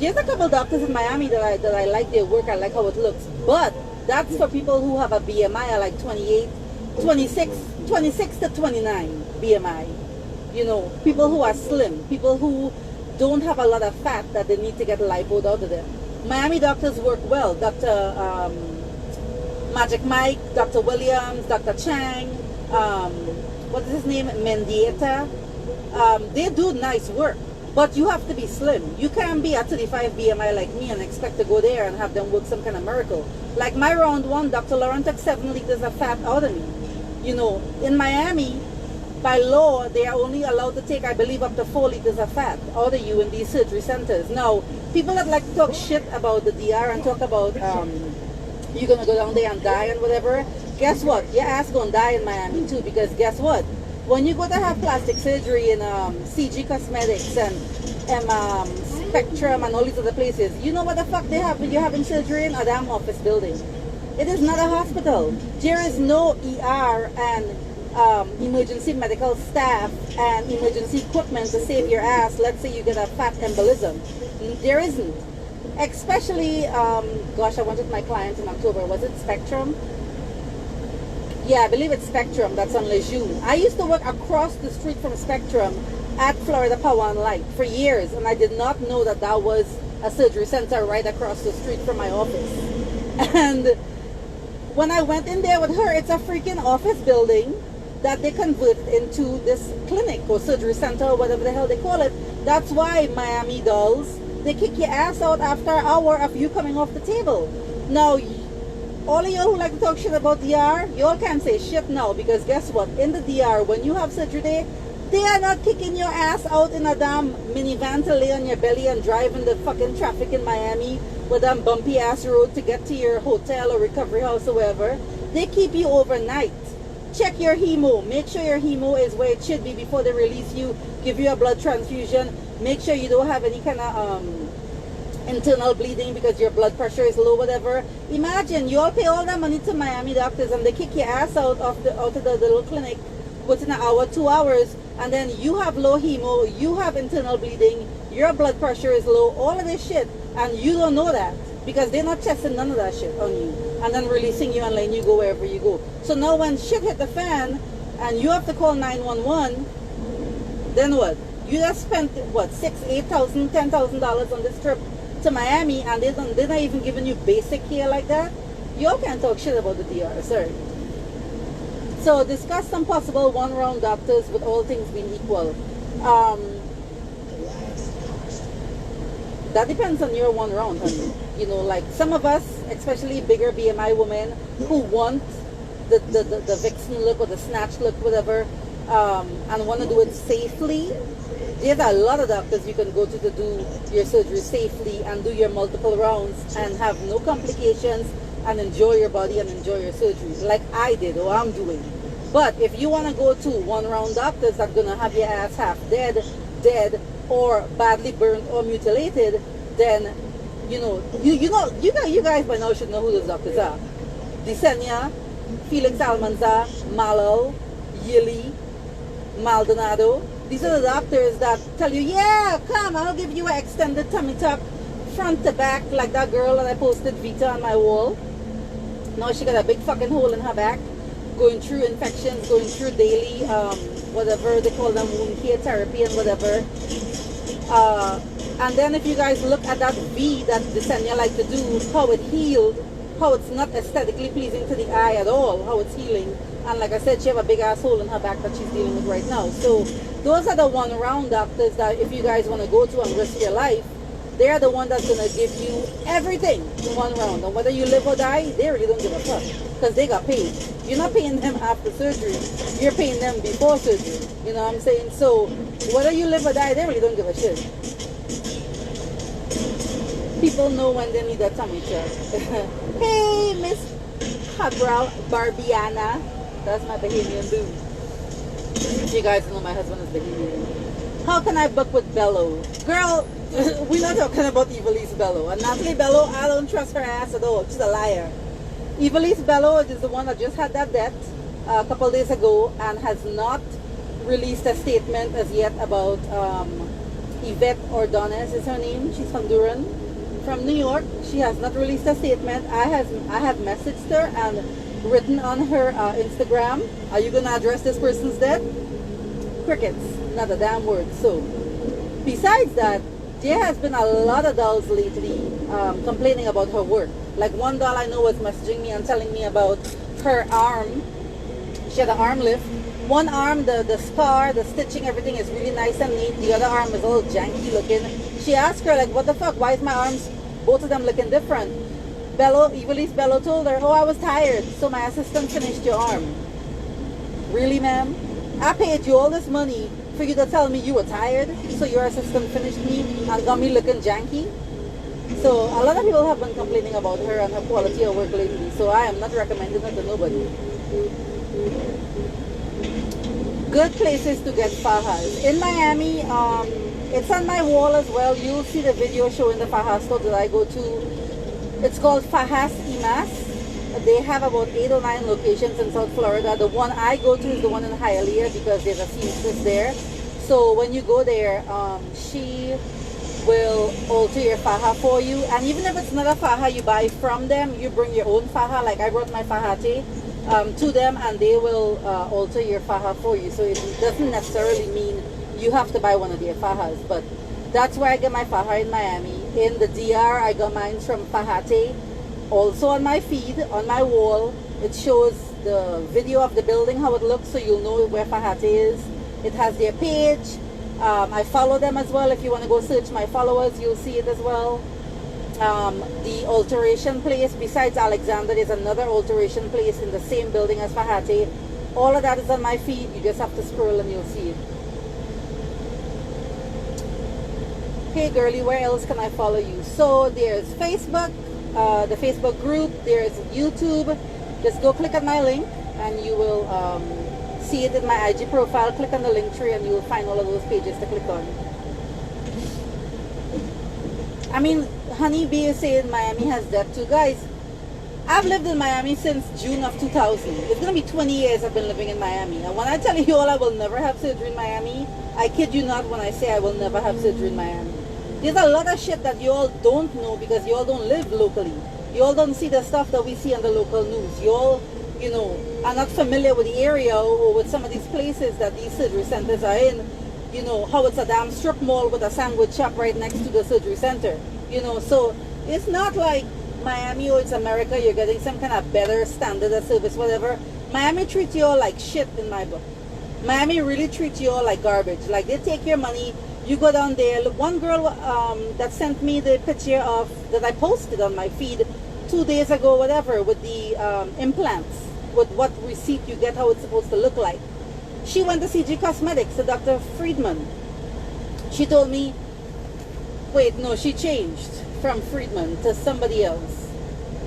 there's a couple doctors in Miami that I like their work, I like how it looks. But that's for people who have a BMI of like 26 to 29 BMI. You know, people who are slim, people who don't have a lot of fat that they need to get lipoed out of them. Miami doctors work well. Dr. Magic Mike, Dr. Williams, Dr. Chang, what is his name? Mendieta. They do nice work, but you have to be slim. You can't be at 35 BMI like me and expect to go there and have them work some kind of miracle. Like my round one, Dr. Lauren took 7 liters of fat out of me. You know, in Miami, by law, they are only allowed to take, I believe, up to 4 liters of fat out of you in these surgery centers. Now, people that like to talk shit about the DR and talk about you're going to go down there and die and whatever, guess what? Your ass going to die in Miami too, because guess what? When you go to have plastic surgery in CG Cosmetics and Spectrum and all these other places, you know what the fuck they have when you're having surgery in a damn office building? It is not a hospital. There is no ER and emergency medical staff and emergency equipment to save your ass. Let's say you get a fat embolism. There isn't. Especially, gosh, I went with my clients in October. Was it Spectrum? Yeah, I believe it's Spectrum. That's on Lejeune. I used to work across the street from Spectrum at Florida Power and Light for years, and I did not know that that was a surgery center right across the street from my office. And when I went in there with her, it's a freaking office building that they converted into this clinic or surgery center or whatever the hell they call it. That's why Miami dolls, they kick your ass out after an hour of you coming off the table. Now, all of y'all who like to talk shit about DR, y'all can't say shit now, because guess what? In the DR, when you have surgery day, they are not kicking your ass out in a damn minivan to lay on your belly and drive in the fucking traffic in Miami with a bumpy ass road to get to your hotel or recovery house or wherever. They keep you overnight. Check your hemo. Make sure your hemo is where it should be before they release you, give you a blood transfusion. Make sure you don't have any kind of internal bleeding because your blood pressure is low, whatever. Imagine you all pay all that money to Miami doctors and they kick your ass out of the little clinic within an hour, 2 hours, and then you have low hemo, you have internal bleeding, your blood pressure is low, all of this shit, and you don't know that because they're not testing none of that shit on you and then releasing you and letting you go wherever you go. So now when shit hit the fan and you have to call 911, then what? You just spent what, $6,000, $8,000, $10,000 on this trip to Miami, and they're not even giving you basic care like that. Y'all can't talk shit about the DR, sorry. So discuss some possible one-round doctors with all things being equal. That depends on your one round, honey. You know, like some of us, especially bigger BMI women who want the vixen look or the snatch look, whatever, and want to do it safely. There's a lot of doctors you can go to do your surgery safely and do your multiple rounds and have no complications and enjoy your body and enjoy your surgery like I did or I'm doing. But if you want to go to one-round doctors that are going to have your ass half dead, or badly burned or mutilated, then you guys by now should know who those doctors are. Desenia, Felix Almanza, Malal, Yili, Maldonado. These are the doctors that tell you, yeah, come, I'll give you an extended tummy tuck, front to back, like that girl that I posted Vita on my wall. Now she got a big fucking hole in her back, going through infections, going through daily, whatever they call them, wound care therapy and whatever. And then if you guys look at that V that Desenia like to do, how it healed, how it's not aesthetically pleasing to the eye at all, how it's healing. And like I said, she have a big ass hole in her back that she's dealing with right now. So those are the one round doctors that if you guys want to go to and risk your life, they're the one that's going to give you everything in one round. And whether you live or die, they really don't give a fuck because they got paid. You're not paying them after surgery. You're paying them before surgery. You know what I'm saying? So whether you live or die, they really don't give a shit. People know when they need a tummy check. Hey, Miss Habral Barbiana. That's my Bahamian boo. You guys know my husband is Bahamian. How can I book with Bello? Girl, we're not talking about Evilise Bello. And Natalie Bello, I don't trust her ass at all. She's a liar. Evilise Bello is the one that just had that death a couple days ago and has not released a statement as yet about Yvette Ordonez is her name. She's Honduran from New York. She has not released a statement. I have messaged her and written on her Instagram, are you gonna address this person's death? Crickets, not a damn word. So besides that, there has been a lot of dolls lately complaining about her work. Like one doll I know was messaging me and telling me about her arm. She had an arm lift. One arm, the scar, the stitching, everything is really nice and neat. The other arm is all janky looking. She asked her, like, what the fuck? Why is my arms, both of them looking different? Evilise Bello told her, oh, I was tired, so my assistant finished your arm. Really, ma'am? I paid you all this money for you to tell me you were tired, so your assistant finished me and got me looking janky? So a lot of people have been complaining about her and her quality of work lately, so I am not recommending her to nobody. Good places to get fajas. In Miami, it's on my wall as well. You'll see the video showing the faja store that I go to. It's called Fajas Imas. They have about 8 or 9 locations in South Florida. The one I go to is the one in Hialeah because there's a seamstress there. So when you go there, she will alter your faja for you. And even if it's not a faja you buy from them, you bring your own faja. Like I brought my fajate to them and they will alter your faja for you. So it doesn't necessarily mean you have to buy one of their fajas. But that's where I get my faja in Miami. In the DR, I got mine from Fajate. Also on my feed, on my wall, it shows the video of the building, how it looks, so you'll know where Fajate is. It has their page. I follow them as well. If you want to go search my followers, you'll see it as well. The alteration place, besides Alexander, there's another alteration place in the same building as Fajate. All of that is on my feed. You just have to scroll and you'll see it. Hey girlie, where else can I follow you? So there's Facebook, the Facebook group, there's YouTube. Just go click on my link and you will see it in my IG profile. Click on the link tree and you will find all of those pages to click on. I mean, Honey Bee is saying Miami has that too. Guys, I've lived in Miami since June of 2000. It's going to be 20 years I've been living in Miami. And when I tell you all I will never have surgery in Miami, I kid you not when I say I will never have surgery in Miami. There's a lot of shit that you all don't know because you all don't live locally. You all don't see the stuff that we see on the local news. You all, you know, are not familiar with the area or with some of these places that these surgery centers are in. You know, how it's a damn strip mall with a sandwich shop right next to the surgery center. You know, so it's not like Miami or it's America, you're getting some kind of better standard of service, whatever. Miami treats you all like shit in my book. Miami really treats you all like garbage. Like they take your money. You go down there. Look, one girl that sent me the picture of that I posted on my feed 2 days ago, whatever, with the implants, with what receipt you get, how it's supposed to look like. She went to CG Cosmetics, to Dr. Friedman. She told me, wait, no, she changed from Friedman to somebody else.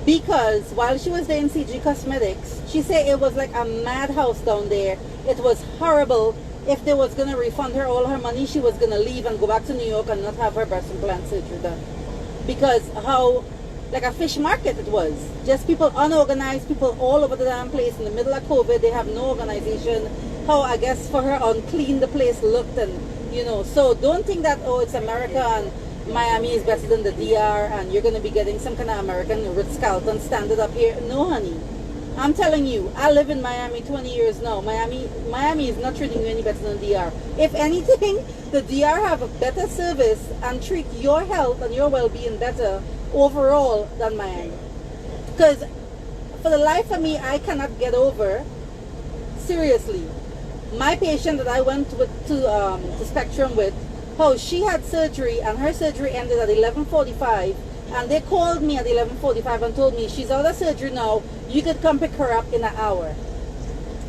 Because while she was there in CG Cosmetics, she said it was like a madhouse down there. It was horrible. If they was going to refund her all her money, she was going to leave and go back to New York and not have her breast implant surgery done. Because how, like a fish market it was. Just people unorganized, people all over the damn place in the middle of COVID. They have no organization. How, I guess, for her unclean the place looked and, you know. So don't think that, oh, it's America and Miami is better than the DR and you're going to be getting some kind of American Ritz-Carlton standard up here. No, honey. I'm telling you, I live in Miami 20 years now. Miami is not treating you any better than DR. If anything, the DR have a better service and treat your health and your well-being better overall than Miami. Because for the life of me, I cannot get over, seriously, my patient that I went to Spectrum with, how she had surgery and her surgery ended at 11:45, and they called me at 11:45 and told me she's out of surgery now. You could come pick her up in an hour.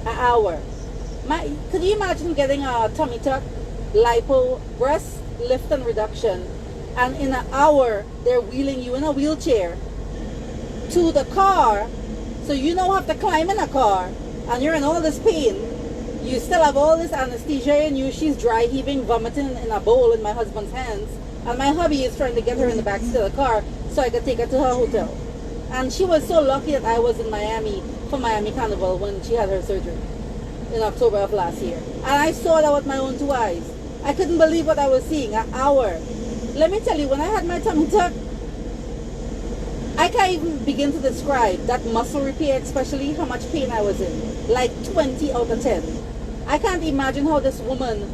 An hour. Could you imagine getting a tummy tuck, lipo, breast lift and reduction, and in an hour they're wheeling you in a wheelchair to the car, so you now have to climb in a car, and you're in all this pain. You still have all this anesthesia in you. She's dry heaving, vomiting in a bowl in my husband's hands, and my hubby is trying to get her in the back seat of the car so I could take her to her hotel. And she was so lucky that I was in Miami for Miami Carnival when she had her surgery in October of last year. And I saw that with my own two eyes. I couldn't believe what I was seeing. An hour. Let me tell you, when I had my tummy tuck, I can't even begin to describe that muscle repair, especially how much pain I was in. Like 20 out of 10. I can't imagine how this woman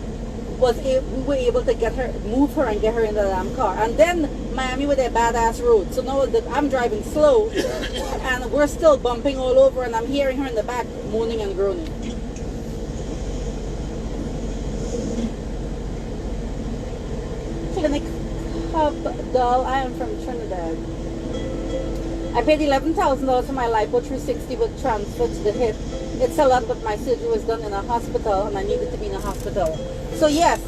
we were able to move her and get her in the damn car. And then Miami with their badass road. So now I'm driving slow and we're still bumping all over, and I'm hearing her in the back moaning and groaning. Clinic Hub Doll, I am from Trinidad. I paid $11,000 for my Lipo 360 with transfer to the hip. It's a lot, but my surgery was done in a hospital and I needed to be in a hospital. So yes,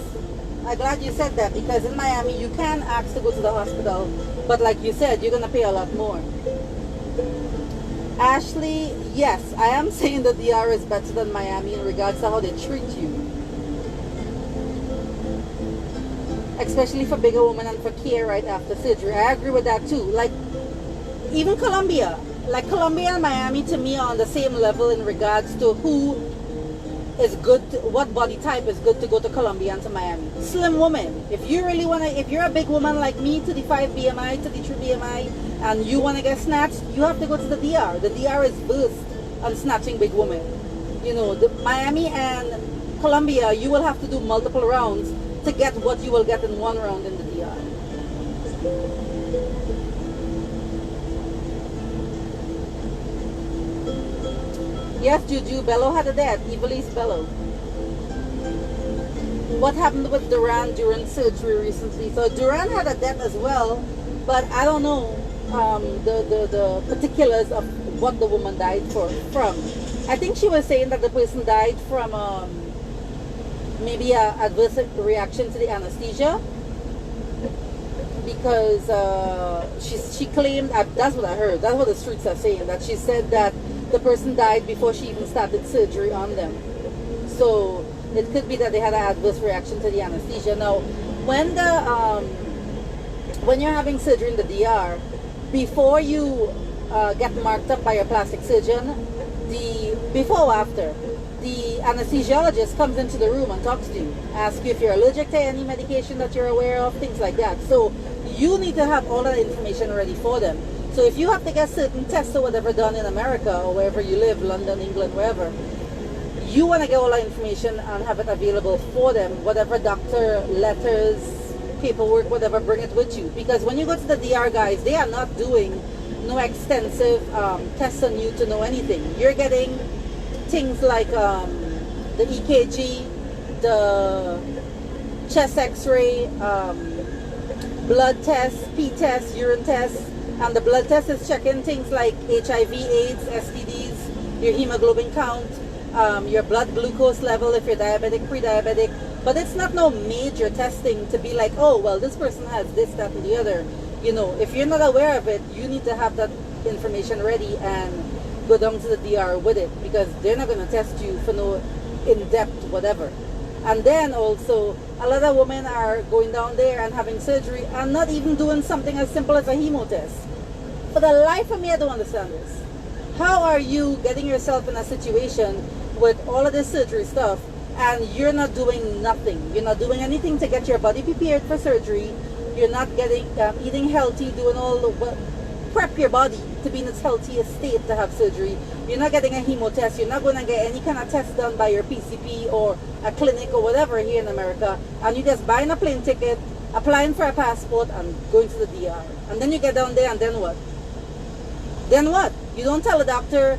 I'm glad you said that, because in Miami you can ask to go to the hospital, but like you said, you're going to pay a lot more. Ashley, yes, I am saying that DR is better than Miami in regards to how they treat you. Especially for bigger women and for care right after surgery. I agree with that too. Like, even Colombia. Like, Colombia and Miami to me are on the same level in regards to who is good, what body type is good to go to Colombia and to Miami. Slim woman. If you really want to, if you're a big woman like me, 35 BMI, 33 BMI, and you want to get snatched, you have to go to the DR. The DR is versed on snatching big women. You know, the Miami and Colombia, you will have to do multiple rounds to get what you will get in one round in the DR. Yes, Juju, Bello had a death. Evilise Bello. What happened with Duran during surgery recently? So Duran had a death as well, but I don't know the particulars of what the woman died from. I think she was saying that the person died from maybe an adverse reaction to the anesthesia, because she claimed, that's what I heard, that's what the streets are saying, that she said that the person died before she even started surgery on them. So it could be that they had an adverse reaction to the anesthesia. Now, when you're having surgery in the DR, before you get marked up by your plastic surgeon, before or after, the anesthesiologist comes into the room and talks to you, asks you if you're allergic to any medication that you're aware of, things like that. So you need to have all that information ready for them. So if you have to get certain tests or whatever done in America or wherever you live, London, England, wherever, you want to get all that information and have it available for them. Whatever doctor, letters, paperwork, whatever, bring it with you. Because when you go to the DR, guys, they are not doing no extensive tests on you to know anything. You're getting things like the EKG, the chest x-ray, blood tests, pee tests, urine tests, and the blood test is checking things like HIV, AIDS, STDs, your hemoglobin count, your blood glucose level if you're diabetic, pre-diabetic. But it's not no major testing to be like, oh, well, this person has this, that, and the other. You know, if you're not aware of it, you need to have that information ready and go down to the DR with it, because they're not going to test you for no in-depth whatever. And then also, a lot of women are going down there and having surgery and not even doing something as simple as a hemo test. For the life of me, I don't understand this. How are you getting yourself in a situation with all of this surgery stuff and you're not doing nothing? You're not doing anything to get your body prepared for surgery. You're not getting eating healthy, doing all the prep your body to be in its healthiest state to have surgery. You're not getting a hemo test. You're not going to get any kind of test done by your PCP or a clinic or whatever here in America. And you're just buying a plane ticket, applying for a passport, and going to the DR. And then you get down there, and then what? Then what? You don't tell a doctor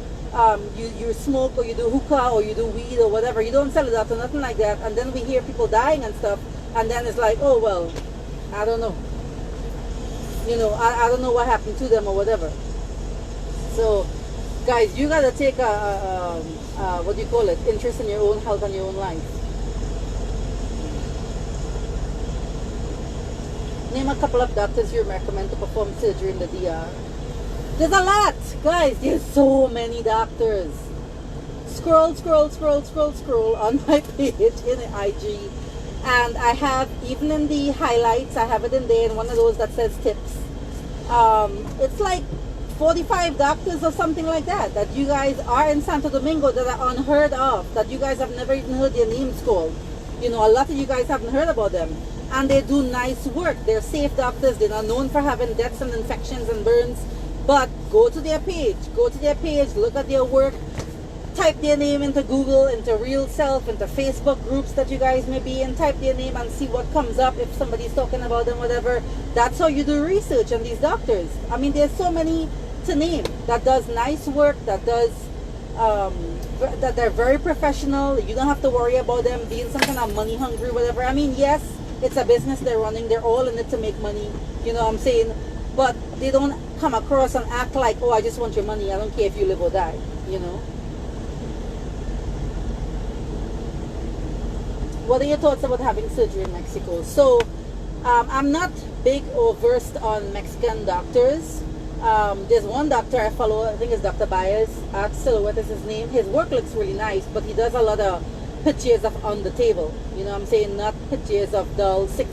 you smoke or you do hookah or you do weed or whatever. You don't tell a doctor nothing like that. And then we hear people dying and stuff. And then it's like, oh, well, I don't know. You know, I don't know what happened to them or whatever. So, guys, you got to take what do you call it? Interest in your own health and your own life. Name a couple of doctors you recommend to perform surgery in the DR. There's a lot, guys. There's so many doctors. Scroll on my page in the IG, and I have, even in the highlights, I have it in there in one of those that says tips. It's like 45 doctors or something like that you guys are in Santo Domingo that are unheard of, that you guys have never even heard their names called. You know, a lot of you guys haven't heard about them. And they do nice work. They're safe doctors. They're not known for having deaths and infections and burns. But go to their page, look at their work, type their name into Google, into Real Self, into Facebook groups that you guys may be in, type their name and see what comes up if somebody's talking about them, whatever. That's how you do research on these doctors. I mean, there's so many to name that does nice work, that does, that they're very professional. You don't have to worry about them being some kind of money hungry, whatever. I mean, yes, it's a business they're running. They're all in it to make money. You know what I'm saying? But they don't come across and act like, oh, I just want your money. I don't care if you live or die, you know. What are your thoughts about having surgery in Mexico? So, I'm not big or versed on Mexican doctors. There's one doctor I follow, I think it's Dr. Baez at Silhouette is his name. His work looks really nice, but he does a lot of pictures of on the table. You know what I'm saying? Not pictures of dull 6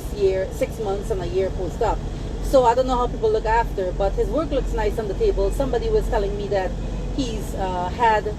months and a year post-op. So I don't know how people look after, but his work looks nice on the table. Somebody was telling me that he's had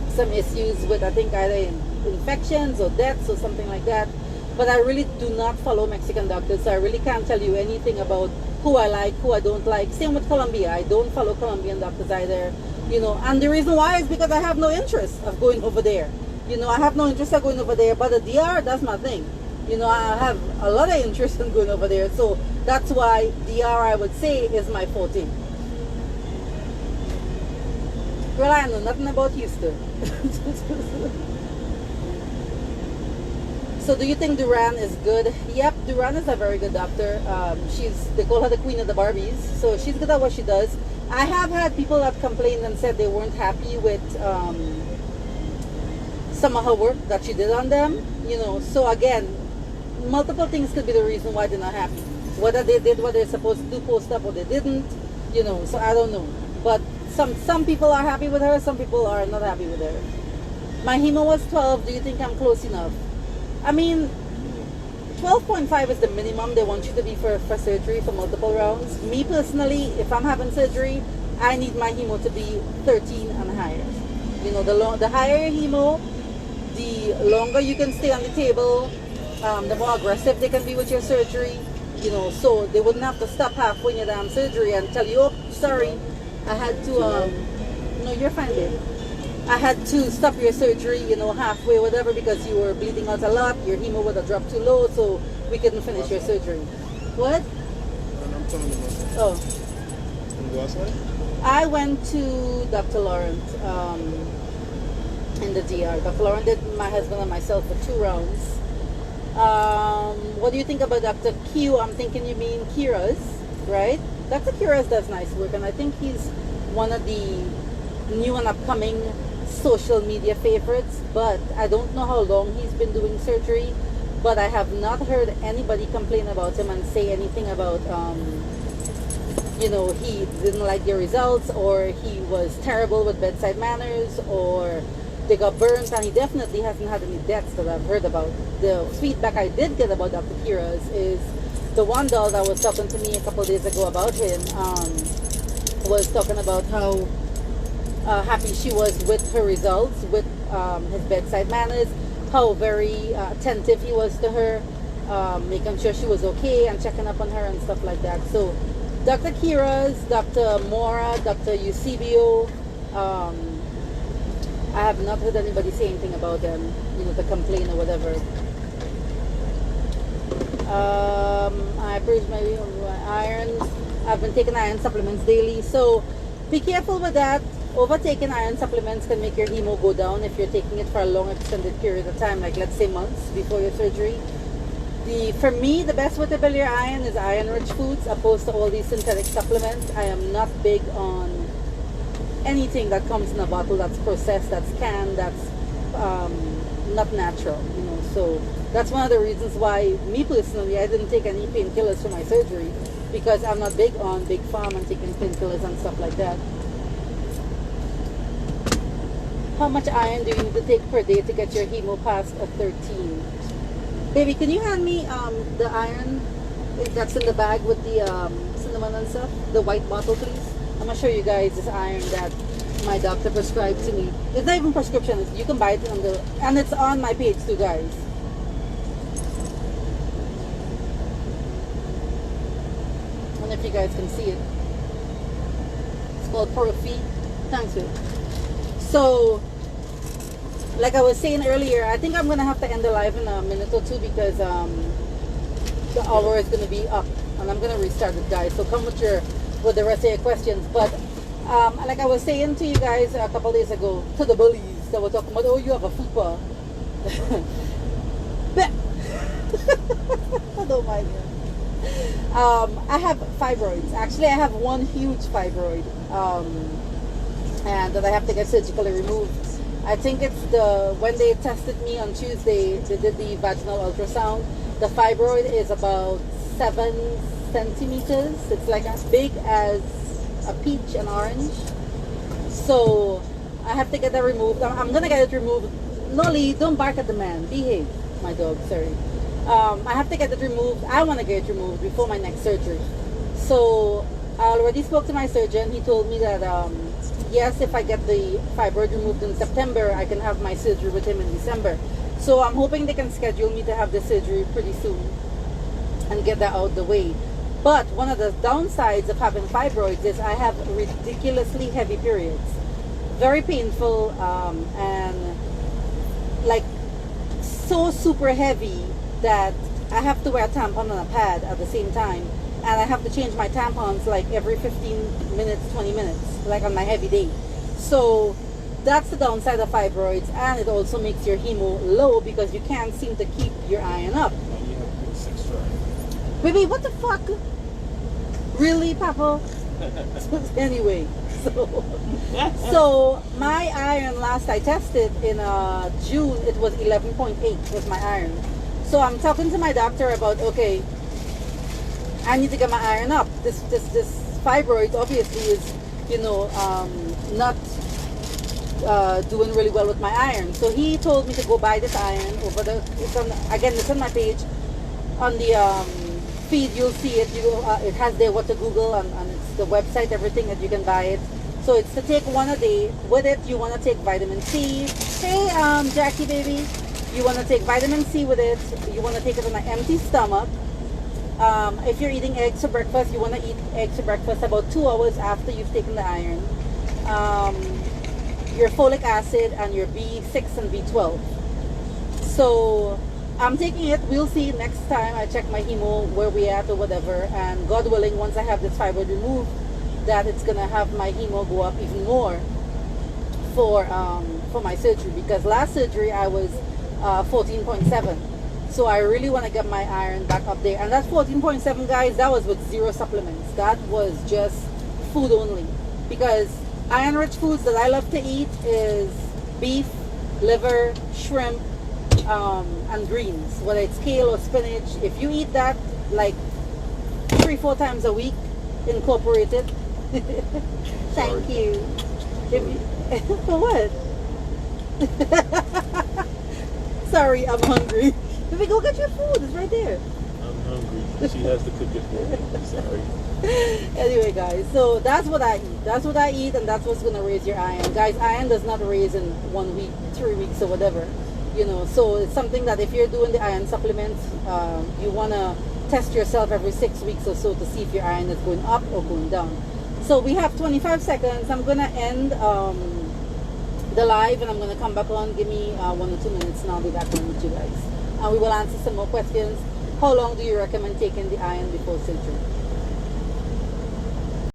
some issues with, I think, either infections or deaths or something like that. But I really do not follow Mexican doctors, so I really can't tell you anything about who I like, who I don't like. Same with Colombia. I don't follow Colombian doctors either. You know, and the reason why is because I have no interest of going over there. You know, I have no interest of going over there, but the DR, that's my thing. You know, I have a lot of interest in going over there, so that's why DR, I would say, is my forte. Well, I know nothing about Houston. So do you think Duran is good? Yep, Duran is a very good doctor. They call her the queen of the Barbies, so she's good at what she does. I have had people that complained and said they weren't happy with some of her work that she did on them. You know, so again, multiple things could be the reason why they're not happy. Whether they did what they're supposed to do post-op or they didn't, you know, so I don't know. But some people are happy with her, some people are not happy with her. My hemo was 12. Do you think I'm close enough? I mean, 12.5 is the minimum they want you to be for surgery for multiple rounds. Me personally, if I'm having surgery, I need my hemo to be 13 and higher. You know, the higher your hemo, the longer you can stay on the table, the more aggressive they can be with your surgery. You know, so they wouldn't have to stop halfway in your damn surgery and tell you, oh, sorry, I had to, no, you're fine, babe. I had to stop your surgery, you know, halfway, whatever, because you were bleeding out a lot. Your hemo would have dropped too low, so we couldn't finish your surgery. What? I'm talking about. Oh. And last night? I went to Dr. Laurent in the DR. Dr. Laurent did my husband and myself for 2 rounds. What do you think about Dr. Q? I'm thinking you mean Kira's, right? Dr. Kira's does nice work, and I think he's one of the new and upcoming social media favorites, but I don't know how long he's been doing surgery, but I have not heard anybody complain about him and say anything about you know, he didn't like the results, or he was terrible with bedside manners, or they got burnt, and he definitely hasn't had any deaths that I've heard about. The feedback I did get about Dr. Kira's is the one doll that was talking to me a couple of days ago about him was talking about how happy she was with her results, with his bedside manners, how very attentive he was to her, making sure she was okay and checking up on her and stuff like that. So Dr. Kira's, Dr. Mora, Dr. Eusebio. I have not heard anybody say anything about them, to complain or whatever. I purge my iron. I've been taking iron supplements daily, so be careful with that. Overtaking iron supplements can make your hemo go down if you're taking it for a long extended period of time, like let's say months before your surgery. For me, the best way to build your iron is iron-rich foods, opposed to all these synthetic supplements. I am not big on anything that comes in a bottle that's processed, that's canned, that's not natural. So that's one of the reasons why, me personally, I didn't take any painkillers for my surgery, because I'm not big on big farm and taking painkillers and stuff like that. How much iron do you need to take per day to get your hemo past a 13? Baby, can you hand me the iron that's in the bag with the cinnamon and stuff? The white bottle, please. I'm gonna show you guys this iron that my doctor prescribed to me. It's not even prescription. You can buy it and it's on my page too, guys. I don't know if you guys can see it. It's called Profi. Thanks, babe. So, like I was saying earlier, I think I'm gonna have to end the live in a minute or two, because the hour is gonna be up, and I'm gonna restart it, guys. So come with the rest of your questions. But like I was saying to you guys a couple days ago, to the bullies that were talking about, oh, you have a fupa. I don't mind it. I have fibroids. Actually, I have one huge fibroid, and that I have to get surgically removed. I think it's when they tested me on Tuesday, they did the vaginal ultrasound. The fibroid is about 7 centimeters. It's like as big as a peach and orange. So I have to get that removed. I'm gonna get it removed. Nolly, don't bark at the man. Behave, my dog. Sorry. I have to get it removed. I want to get it removed before my next surgery. So I already spoke to my surgeon. He told me that yes, if I get the fibroid removed in September, I can have my surgery with him in December. So I'm hoping they can schedule me to have the surgery pretty soon and get that out of the way. But one of the downsides of having fibroids is I have ridiculously heavy periods. Very painful, and like so super heavy that I have to wear a tampon and a pad at the same time. And I have to change my tampons like every 15 minutes, 20 minutes, like on my heavy day. So that's the downside of fibroids, and it also makes your hemo low because you can't seem to keep your iron up. And you have good sex drive. Baby, what the fuck? Really, Papa? Anyway, so my iron last I tested in June, it was 11.8 was my iron. So I'm talking to my doctor about, okay, I need to get my iron up. This fibroid obviously is, not doing really well with my iron. So he told me to go buy this iron over it's on my page. On the feed, you'll see it. It has there what to Google, and it's the website, everything that you can buy it. So it's to take one a day. With it, you want to take vitamin C. Hey, Jackie baby, you want to take vitamin C with it. You want to take it on an empty stomach. If you're eating eggs for breakfast, you want to eat eggs for breakfast about 2 hours after you've taken the iron. Your folic acid and your B6 and B12. So I'm taking it. We'll see next time I check my hemo where we at or whatever. And God willing, once I have this fibroid removed, that it's gonna have my hemo go up even more for my surgery. Because last surgery I was 14.7. So I really want to get my iron back up there. And that 14.7, guys, that was with 0 supplements. That was just food only. Because iron-rich foods that I love to eat is beef, liver, shrimp, and greens. Whether it's kale or spinach. If you eat that like 3-4 times a week, incorporate it. Thank you. For what? Sorry, I'm hungry. Baby, go get your food. It's right there. I'm hungry. She has to cook it for me. Sorry. Anyway, guys, so that's what I eat. That's what I eat, and that's what's going to raise your iron. Guys, iron does not raise in 1 week, 3 weeks, or whatever. So it's something that if you're doing the iron supplements, you want to test yourself every 6 weeks or so to see if your iron is going up or going down. So we have 25 seconds. I'm gonna end the live, and I'm gonna come back on. Give me 1 or 2 minutes, and I'll be back on with you guys. And we will answer some more questions. How long do you recommend taking the iron before surgery?